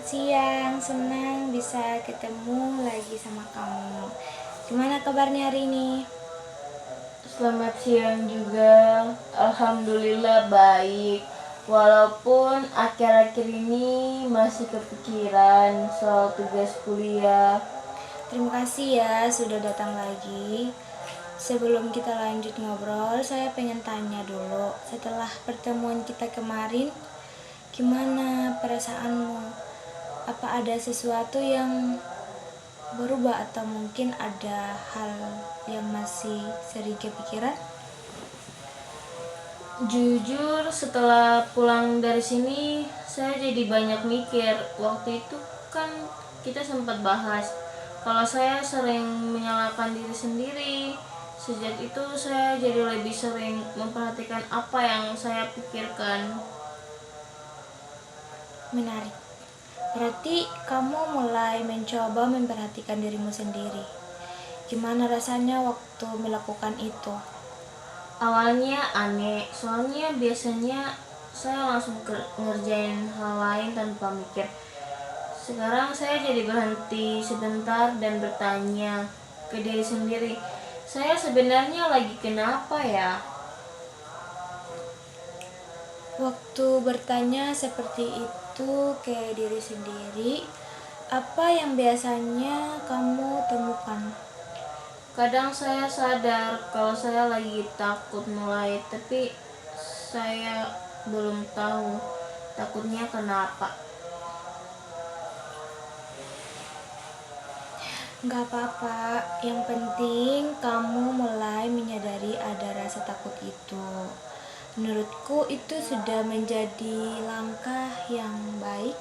siang, senang bisa ketemu lagi sama kamu. Gimana kabarnya hari ini? Selamat siang juga. Alhamdulillah baik. Walaupun akhir-akhir ini masih kepikiran soal tugas kuliah. Terima kasih ya sudah datang lagi. Sebelum kita lanjut ngobrol, saya pengen tanya dulu. Setelah pertemuan kita kemarin, gimana perasaanmu? Apa ada sesuatu yang berubah atau mungkin ada hal yang masih sering kepikiran? Jujur setelah pulang dari sini saya jadi banyak mikir. Waktu itu kan kita sempat bahas kalau saya sering menyalahkan diri sendiri. Sejak itu saya jadi lebih sering memperhatikan apa yang saya pikirkan. Menarik. Berarti kamu mulai mencoba memperhatikan dirimu sendiri. Gimana rasanya waktu melakukan itu? Awalnya aneh, soalnya biasanya saya langsung ngerjain hal lain tanpa mikir. Sekarang saya jadi berhenti sebentar dan bertanya ke diri sendiri, saya sebenarnya lagi kenapa ya? Waktu bertanya seperti itu ke diri sendiri, apa yang biasanya kamu temukan? Kadang saya sadar kalau saya lagi takut mulai, tapi saya belum tahu takutnya kenapa. Gak apa-apa, yang penting kamu mulai menyadari ada rasa takut itu. Menurutku itu sudah menjadi langkah yang baik.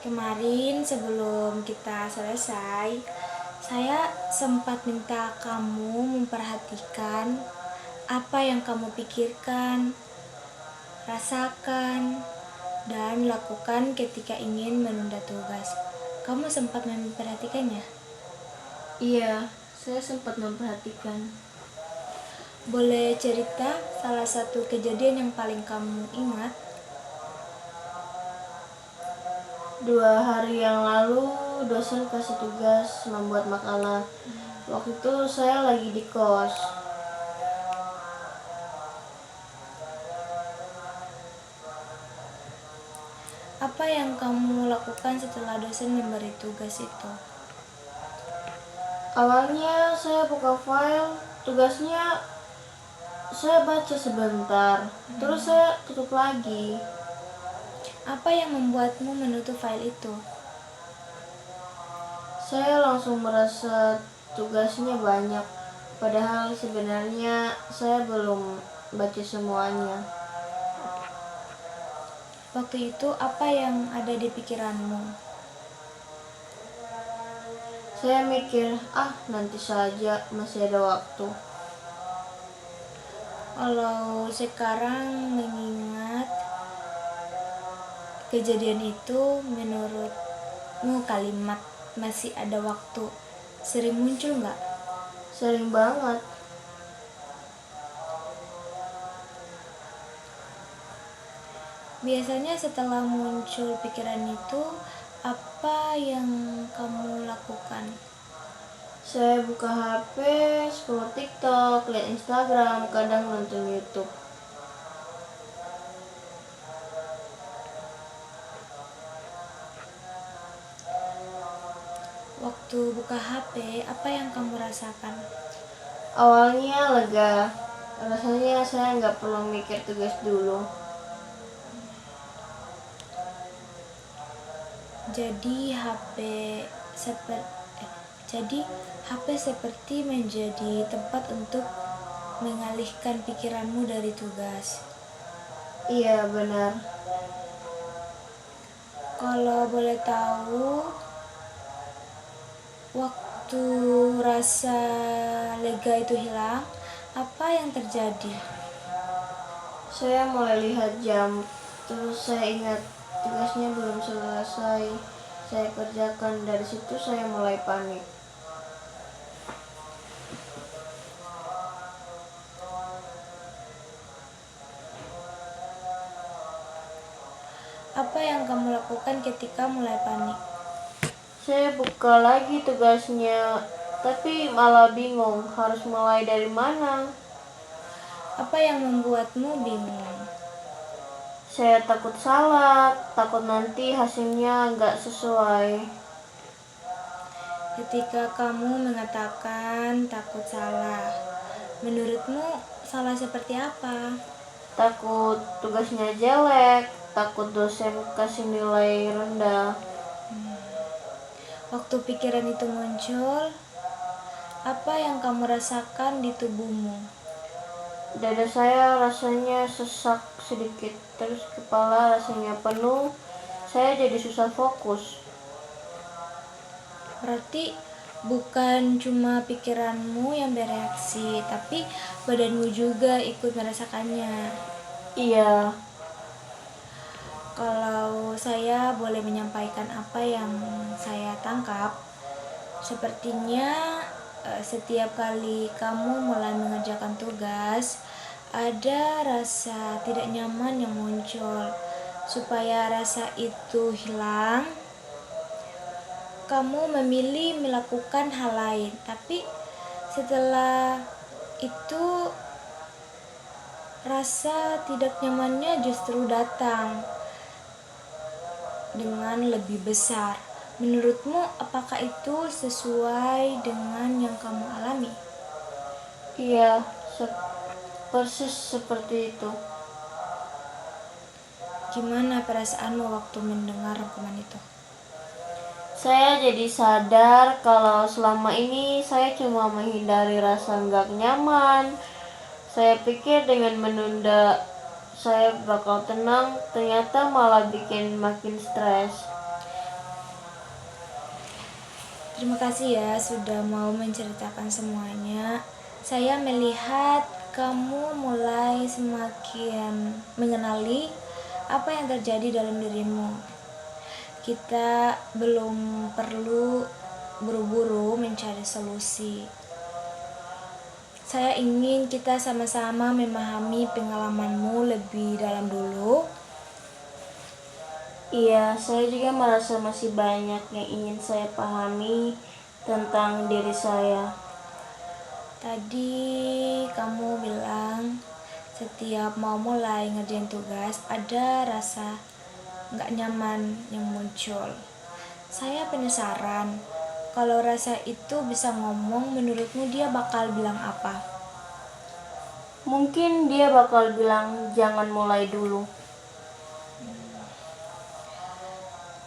Kemarin sebelum kita selesai, saya sempat minta kamu memperhatikan apa yang kamu pikirkan, rasakan, dan lakukan ketika ingin menunda tugas. Kamu sempat memperhatikannya? Iya, saya sempat memperhatikan. Boleh cerita salah satu kejadian yang paling kamu ingat? 2 hari yang lalu dosen kasih tugas membuat makalah. Waktu itu saya lagi di kos. Apa yang kamu lakukan setelah dosen memberi tugas itu? Awalnya saya buka file, tugasnya saya baca sebentar, terus saya tutup lagi. Apa yang membuatmu menutup file itu? Saya langsung merasa tugasnya banyak, padahal sebenarnya saya belum baca semuanya. Waktu itu apa yang ada di pikiranmu? Saya mikir, nanti saja, masih ada waktu. Kalau sekarang mengingat kejadian itu, menurutmu kalimat masih ada waktu sering muncul nggak? Sering banget. Biasanya setelah muncul pikiran itu, apa yang kamu lakukan? Saya buka HP, scroll TikTok, lihat Instagram, kadang nonton YouTube. Waktu buka HP, apa yang kamu rasakan? Awalnya lega, rasanya saya nggak perlu mikir tugas dulu. Jadi HP seperti menjadi tempat untuk mengalihkan pikiranmu dari tugas. Iya benar. Kalau boleh tahu, waktu rasa lega itu hilang, apa yang terjadi? Saya mulai lihat jam, terus saya ingat tugasnya belum selesai. Saya kerjakan, dari situ saya mulai panik. Apa yang kamu lakukan ketika mulai panik? Saya buka lagi tugasnya, tapi malah bingung harus mulai dari mana. Apa yang membuatmu bingung? Saya takut salah, takut nanti hasilnya nggak sesuai. Ketika kamu mengatakan takut salah, menurutmu salah seperti apa? Takut tugasnya jelek, takut dosen kasih nilai rendah. Waktu pikiran itu muncul, apa yang kamu rasakan di tubuhmu? Dada saya rasanya sesak sedikit, terus kepala rasanya penuh. Saya jadi susah fokus. Berarti bukan cuma pikiranmu yang bereaksi, tapi badanmu juga ikut merasakannya. Iya, Kalau saya boleh menyampaikan apa yang saya tangkap, sepertinya setiap kali kamu mulai mengerjakan tugas, ada rasa tidak nyaman yang muncul. Supaya rasa itu hilang, kamu memilih melakukan hal lain, tapi setelah itu rasa tidak nyamannya justru datang dengan lebih besar. Menurutmu apakah itu sesuai dengan yang kamu alami? iya, persis seperti itu. Gimana perasaanmu waktu mendengar rekaman itu? Saya jadi sadar kalau selama ini saya cuma menghindari rasa nggak nyaman. Saya pikir dengan menunda saya bakal tenang, ternyata malah bikin makin stres. Terima kasih ya sudah mau menceritakan semuanya. Saya melihat kamu mulai semakin mengenali apa yang terjadi dalam dirimu. Kita belum perlu buru-buru mencari solusi. Saya ingin kita sama-sama memahami pengalamanmu lebih dalam dulu. Iya, saya juga merasa masih banyak yang ingin saya pahami tentang diri saya. Tadi kamu bilang setiap mau mulai ngerjain tugas ada rasa nggak nyaman yang muncul. Saya penasaran, kalau rasa itu bisa ngomong, menurutmu dia bakal bilang apa? Mungkin dia bakal bilang jangan mulai dulu.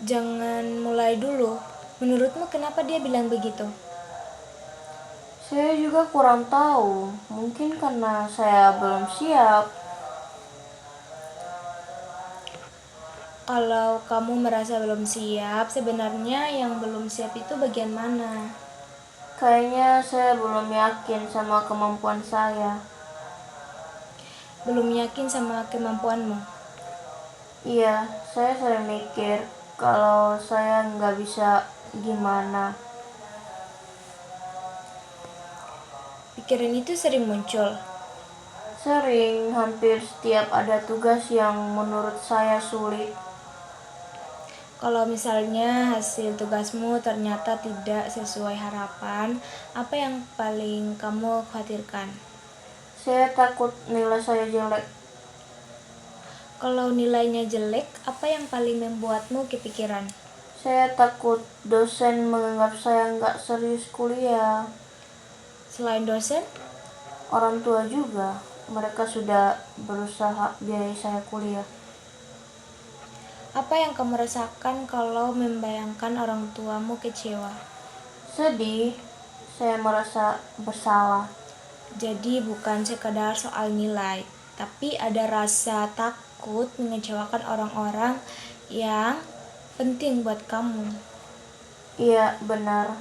Jangan mulai dulu. Menurutmu kenapa dia bilang begitu? Saya juga kurang tahu, mungkin karena saya belum siap. Kalau kamu merasa belum siap, sebenarnya yang belum siap itu bagian mana? Kayaknya saya belum yakin sama kemampuan saya. Belum yakin sama kemampuanmu? Iya, saya sering mikir kalau saya nggak bisa gimana. Pikiran itu sering muncul. Sering, hampir setiap ada tugas yang menurut saya sulit. Kalau misalnya hasil tugasmu ternyata tidak sesuai harapan, apa yang paling kamu khawatirkan? Saya takut nilai saya jelek. Kalau nilainya jelek, apa yang paling membuatmu kepikiran? Saya takut dosen menganggap saya nggak serius kuliah. Selain dosen, Orang tua juga, mereka sudah berusaha biayai saya kuliah. apa yang kamu rasakan kalau membayangkan orang tuamu kecewa? Sedih, saya merasa bersalah. Jadi bukan sekadar soal nilai, tapi ada rasa takut mengecewakan orang-orang yang penting buat kamu. Iya, benar.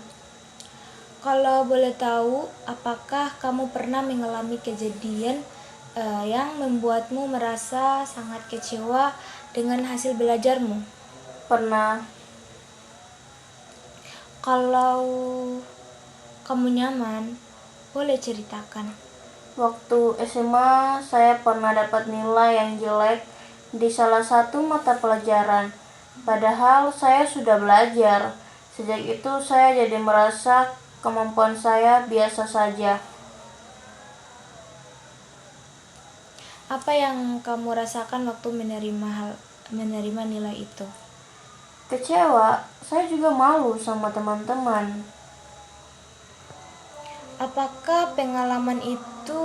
Kalau boleh tahu, apakah kamu pernah mengalami kejadian yang membuatmu merasa sangat kecewa dengan hasil belajarmu? Pernah. Kalau kamu nyaman, boleh ceritakan. Waktu SMA, saya pernah dapat nilai yang jelek di salah satu mata pelajaran. Padahal saya sudah belajar. Sejak itu saya jadi merasa kemampuan saya biasa saja. Apa yang kamu rasakan waktu menerima nilai itu? Kecewa, saya juga malu sama teman-teman. Apakah pengalaman itu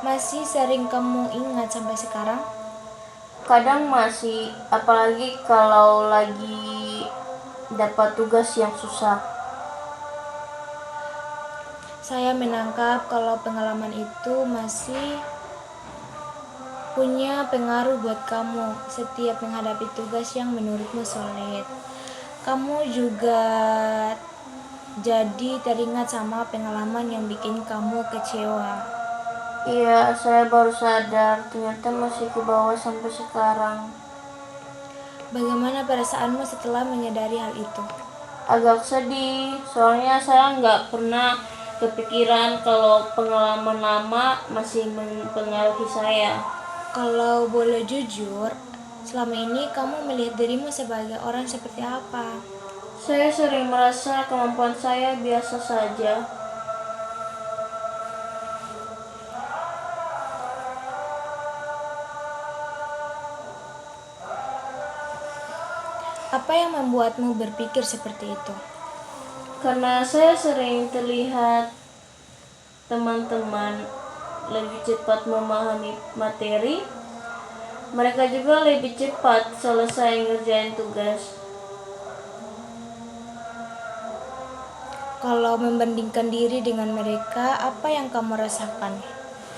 masih sering kamu ingat sampai sekarang? Kadang masih, apalagi kalau lagi dapat tugas yang susah. Saya menangkap kalau pengalaman itu masih punya pengaruh buat kamu setiap menghadapi tugas yang menurutmu sulit. Kamu juga jadi teringat sama pengalaman yang bikin kamu kecewa. Iya, saya baru sadar ternyata masih ke bawah sampai sekarang. Bagaimana perasaanmu setelah menyadari hal itu? Agak sedih, soalnya saya nggak pernah kepikiran kalau pengalaman lama masih mempengaruhi saya. Kalau boleh jujur, selama ini kamu melihat dirimu sebagai orang seperti apa? Saya sering merasa kemampuan saya biasa saja. Apa yang membuatmu berpikir seperti itu? Karena saya sering terlihat teman-teman lebih cepat memahami materi, mereka juga lebih cepat selesai ngerjain tugas. Kalau membandingkan diri dengan mereka, apa yang kamu rasakan?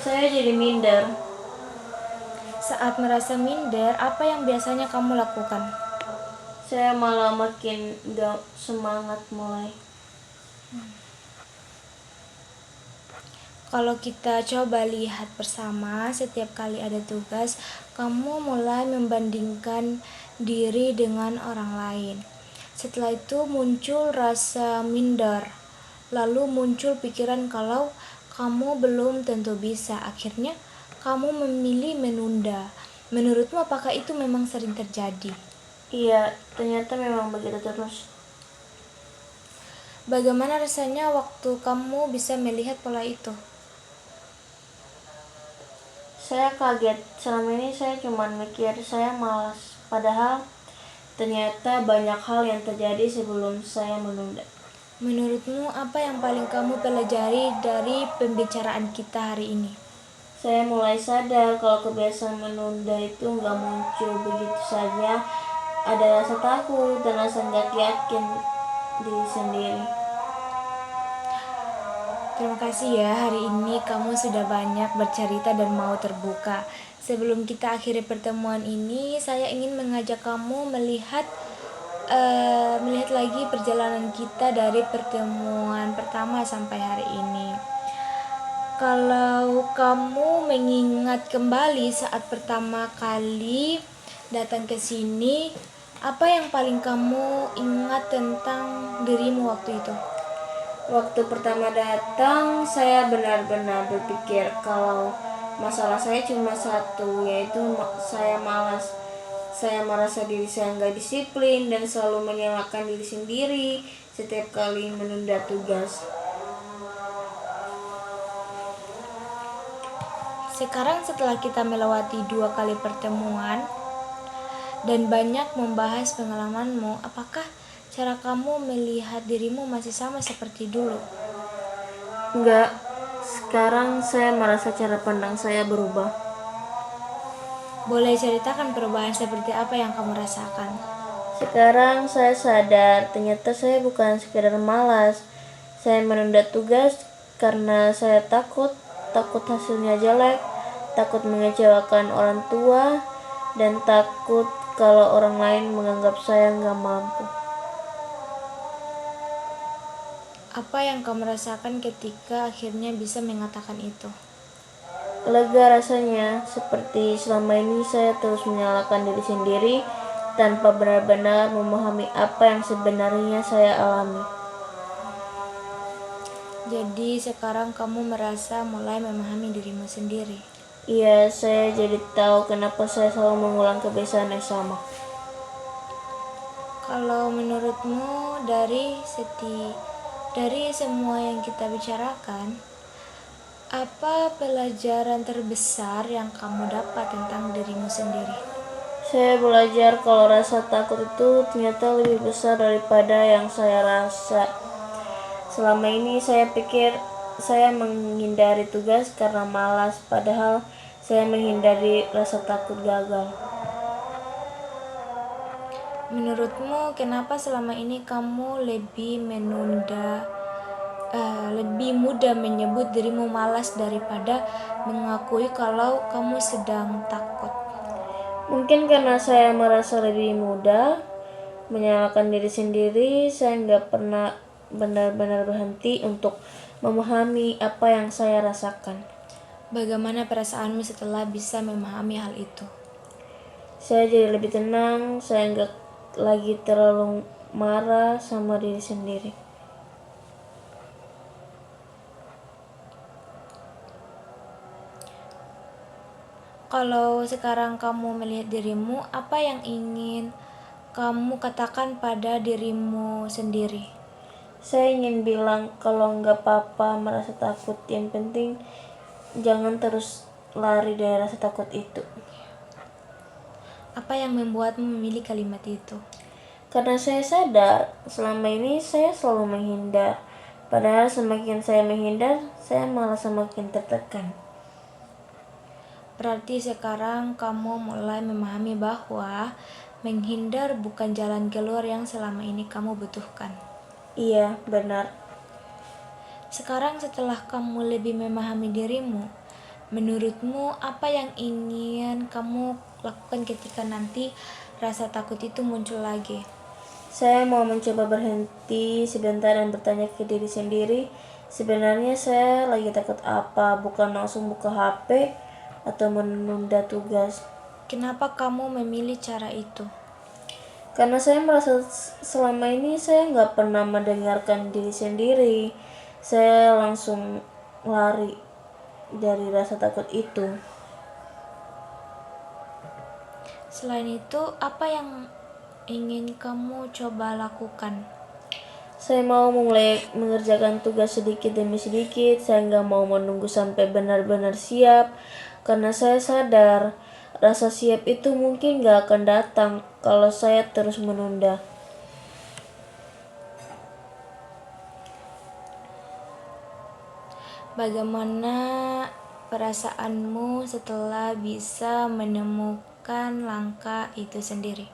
Saya jadi minder. Saat merasa minder, apa yang biasanya kamu lakukan? Saya malah makin gak semangat mulai. Kalau kita coba lihat bersama, setiap kali ada tugas, kamu mulai membandingkan diri dengan orang lain. Setelah itu muncul rasa minder, lalu muncul pikiran kalau kamu belum tentu bisa. Akhirnya kamu memilih menunda. Menurutmu apakah itu memang sering terjadi? Iya, ternyata memang begitu terus. Bagaimana rasanya waktu kamu bisa melihat pola itu? Saya kaget, selama ini saya cuma mikir saya malas. Padahal ternyata banyak hal yang terjadi sebelum saya menunda. Menurutmu apa yang paling kamu pelajari dari pembicaraan kita hari ini? Saya mulai sadar kalau kebiasaan menunda itu nggak muncul begitu saja. Ada rasa takut dan rasa nggak yakin diri sendiri. Terima kasih ya, hari ini kamu sudah banyak bercerita dan mau terbuka. Sebelum kita akhiri pertemuan ini, saya ingin mengajak kamu melihat lagi perjalanan kita dari pertemuan pertama sampai hari ini. Kalau kamu mengingat kembali saat pertama kali datang ke sini, apa yang paling kamu ingat tentang dirimu waktu itu? Waktu pertama datang, saya benar-benar berpikir kalau masalah saya cuma satu, yaitu saya malas. Saya merasa diri saya nggak disiplin dan selalu menyalahkan diri sendiri setiap kali menunda tugas. Sekarang setelah kita melewati 2 kali pertemuan dan banyak membahas pengalamanmu, apakah cara kamu melihat dirimu masih sama seperti dulu? Enggak, sekarang saya merasa cara pandang saya berubah. Boleh ceritakan perubahan seperti apa yang kamu rasakan? Sekarang saya sadar ternyata saya bukan sekedar malas. Saya menunda tugas karena saya takut hasilnya jelek, takut mengecewakan orang tua, dan takut kalau orang lain menganggap saya nggak mampu. Apa yang kamu rasakan ketika akhirnya bisa mengatakan itu? Lega rasanya, seperti selama ini saya terus menyalahkan diri sendiri tanpa benar-benar memahami apa yang sebenarnya saya alami. Jadi sekarang kamu merasa mulai memahami dirimu sendiri. Iya, saya jadi tahu kenapa saya selalu mengulang kebiasaan yang sama. Kalau menurutmu dari semua yang kita bicarakan, apa pelajaran terbesar yang kamu dapat tentang dirimu sendiri? Saya belajar kalau rasa takut itu ternyata lebih besar daripada yang saya rasa. Selama ini saya pikir saya menghindari tugas karena malas, padahal saya menghindari rasa takut gagal. Menurutmu, kenapa selama ini kamu lebih mudah menyebut dirimu malas daripada mengakui kalau kamu sedang takut? Mungkin karena saya merasa lebih mudah menyalahkan diri sendiri, saya nggak pernah benar-benar berhenti untuk memahami apa yang saya rasakan. Bagaimana perasaanmu setelah bisa memahami hal itu? Saya jadi lebih tenang, saya nggak lagi terlalu marah sama diri sendiri. Kalau sekarang kamu melihat dirimu, apa yang ingin kamu katakan pada dirimu sendiri? Saya ingin bilang kalau nggak apa-apa merasa takut, yang penting jangan terus lari dari rasa takut itu. Apa yang membuatmu memilih kalimat itu? Karena saya sadar selama ini saya selalu menghindar, padahal semakin saya menghindar, saya malah semakin tertekan. Berarti sekarang kamu mulai memahami bahwa menghindar bukan jalan keluar yang selama ini kamu butuhkan. Iya, benar. Sekarang setelah kamu lebih memahami dirimu, menurutmu apa yang ingin kamu lakukan ketika nanti rasa takut itu muncul lagi? Saya mau mencoba berhenti sebentar dan bertanya ke diri sendiri, sebenarnya saya lagi takut apa, bukan langsung buka HP atau menunda tugas. Kenapa kamu memilih cara itu? Karena saya merasa selama ini saya nggak pernah mendengarkan diri sendiri. Saya langsung lari dari rasa takut itu. Selain itu, apa yang ingin kamu coba lakukan? Saya mau mulai mengerjakan tugas sedikit demi sedikit. Saya nggak mau menunggu sampai benar-benar siap. Karena saya sadar rasa siap itu mungkin nggak akan datang kalau saya terus menunda. Bagaimana perasaanmu setelah bisa menemukan langkah itu sendiri?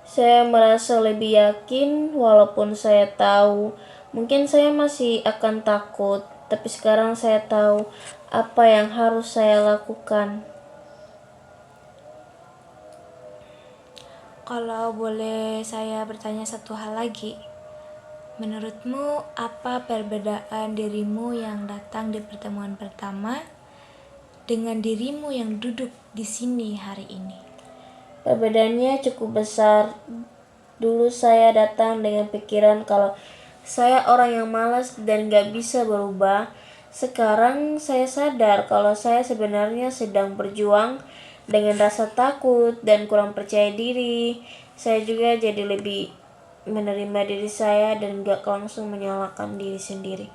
Saya merasa lebih yakin walaupun saya tahu mungkin saya masih akan takut, tapi sekarang saya tahu apa yang harus saya lakukan. Kalau boleh saya bertanya satu hal lagi, menurutmu apa perbedaan dirimu yang datang di pertemuan pertama dengan dirimu yang duduk di sini hari ini? Perbedaannya cukup besar. Dulu saya datang dengan pikiran kalau saya orang yang malas dan gak bisa berubah. Sekarang saya sadar kalau saya sebenarnya sedang berjuang dengan rasa takut dan kurang percaya diri. Saya juga jadi lebih menerima diri saya dan gak langsung menyalahkan diri sendiri.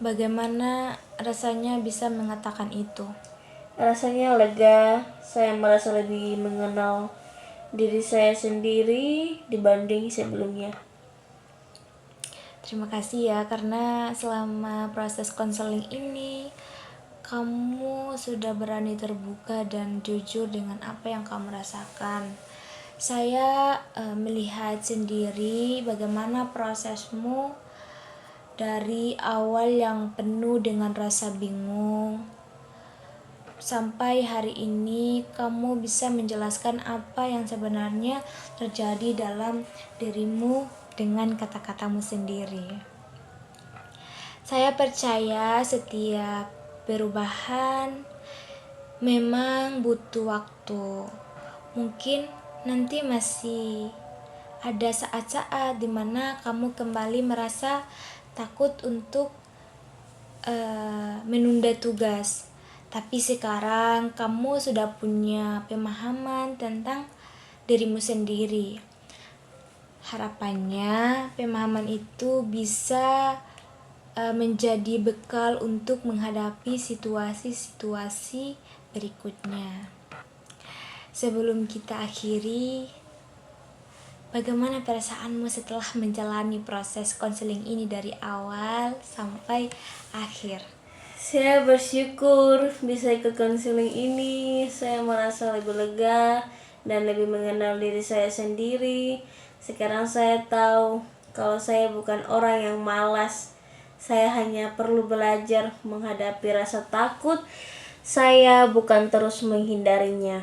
Bagaimana rasanya bisa mengatakan itu? Rasanya lega, saya merasa lebih mengenal diri saya sendiri dibanding sebelumnya. Terima kasih ya, karena selama proses konseling ini kamu sudah berani terbuka dan jujur dengan apa yang kamu rasakan. Saya melihat sendiri bagaimana prosesmu dari awal yang penuh dengan rasa bingung sampai hari ini kamu bisa menjelaskan apa yang sebenarnya terjadi dalam dirimu dengan kata-katamu sendiri. Saya percaya setiap perubahan memang butuh waktu. Mungkin nanti masih ada saat-saat dimana kamu kembali merasa takut untuk menunda tugas. Tapi sekarang kamu sudah punya pemahaman tentang dirimu sendiri. Harapannya pemahaman itu bisa menjadi bekal untuk menghadapi situasi-situasi berikutnya. Sebelum kita akhiri, bagaimana perasaanmu setelah menjalani proses konseling ini dari awal sampai akhir? Saya bersyukur bisa ikut konseling ini. Saya merasa lebih lega dan lebih mengenal diri saya sendiri. Sekarang saya tahu kalau saya bukan orang yang malas. Saya hanya perlu belajar menghadapi rasa takut. Saya bukan terus menghindarinya.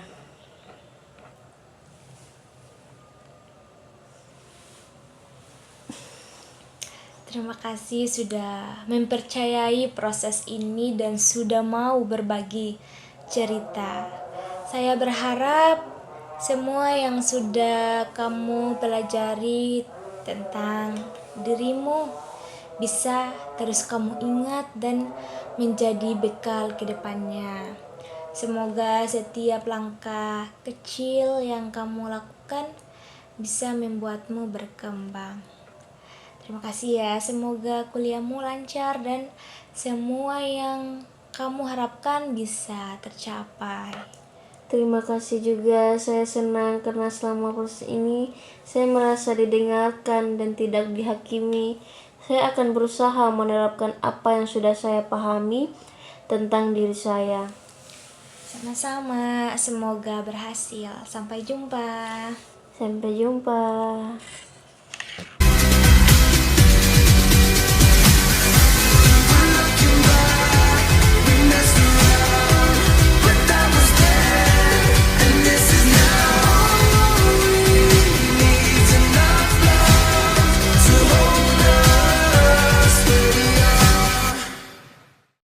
Terima kasih sudah mempercayai proses ini dan sudah mau berbagi cerita. Saya berharap semua yang sudah kamu pelajari tentang dirimu bisa terus kamu ingat dan menjadi bekal ke depannya. Semoga setiap langkah kecil yang kamu lakukan bisa membuatmu berkembang. Terima kasih ya, semoga kuliahmu lancar dan semua yang kamu harapkan bisa tercapai. Terima kasih juga, saya senang karena selama proses ini saya merasa didengarkan dan tidak dihakimi. Saya akan berusaha menerapkan apa yang sudah saya pahami tentang diri saya. Sama-sama, semoga berhasil. Sampai jumpa. Sampai jumpa.